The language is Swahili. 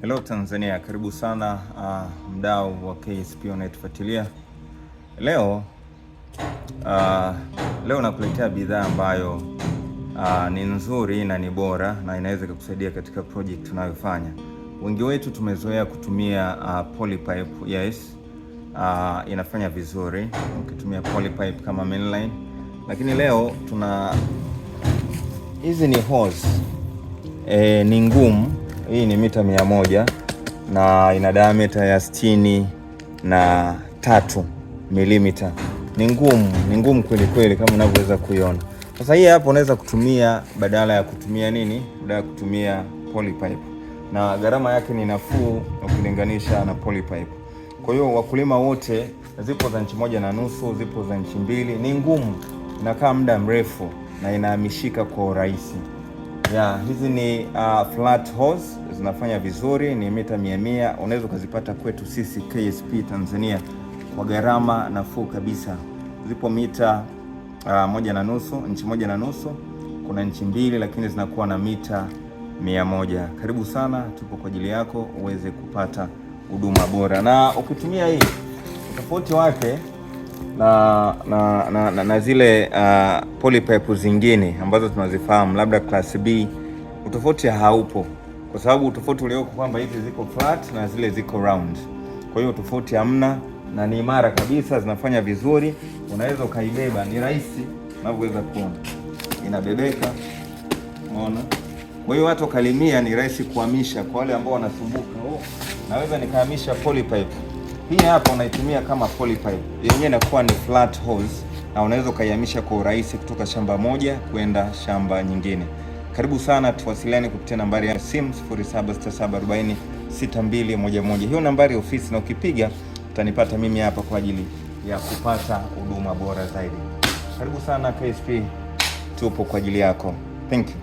Hello Tanzania, karibu sana mdau wa KSP unayetufuatilia. Leo nakuletea bidhaa ambayo ni nzuri na ni bora na inaweza kukusaidia katika project tunayofanya. Wengi wetu tumezoea kutumia polypipe. Yes, inafanya vizuri ukitumia polypipe kama mainline, lakini leo hizi ni hose ni ngumu. Hii ni mita 100 na ina diameter ya 63 mm. Ni ngumu kweli kweli kama unavyoweza kuiona. Sasa hii hapo unaweza kutumia badala ya kutumia polypipe, na gharama yake ni nafuu ukilinganisha na polypipe. Kwa hiyo wakulima wote, zipo za inchi 1.5, zipo za inchi 2. Ni ngumu, inakaa muda mrefu na inahamishika kwa urahisi. Hizi ni flat hose, zinafanya vizuri, ni mita 100. Unaweza ukazipata kwetu sisi KSP Tanzania kwa gharama nafuu kabisa. Zipo mita 1.5, inchi 1.5, kuna inchi 2, lakini zinakuwa na mita 100. Karibu sana, tupo kwa ajili yako uweze kupata huduma bora. Na ukitumia hii, tofauti wake na zile polypipe zingine ambazo tunazifahamu labda class B, utofauti haupo, kwa sababu utofauti ulioko kwamba hizi ziko flat na zile ziko round. Kwa hiyo tofauti hamna na ni imara kabisa, zinafanya vizuri. Unaweza ukaibeba, ni rahisi unavyoweza kuona, inabebeka, unaona. Kwa hiyo hata ukalimia ni rahisi kuhamisha. Kwa wale ambao wanasumbuka, naweza nikahamisha polypipe. Hii hapa unaitumia kama polypipe, yenyewe inakuwa ni flat hose na unaweza ukaihamisha kwa urahisi kutoka shamba moja kwenda shamba nyingine. Karibu sana, tuwasiliane kupitia nambari ya simu 0767406211. Hiyo nambari ya ofisi, na ukipiga utanipata mimi hapa kwa ajili ya kupata huduma bora zaidi. Karibu sana KSP, tupo kwa ajili yako. Thank you.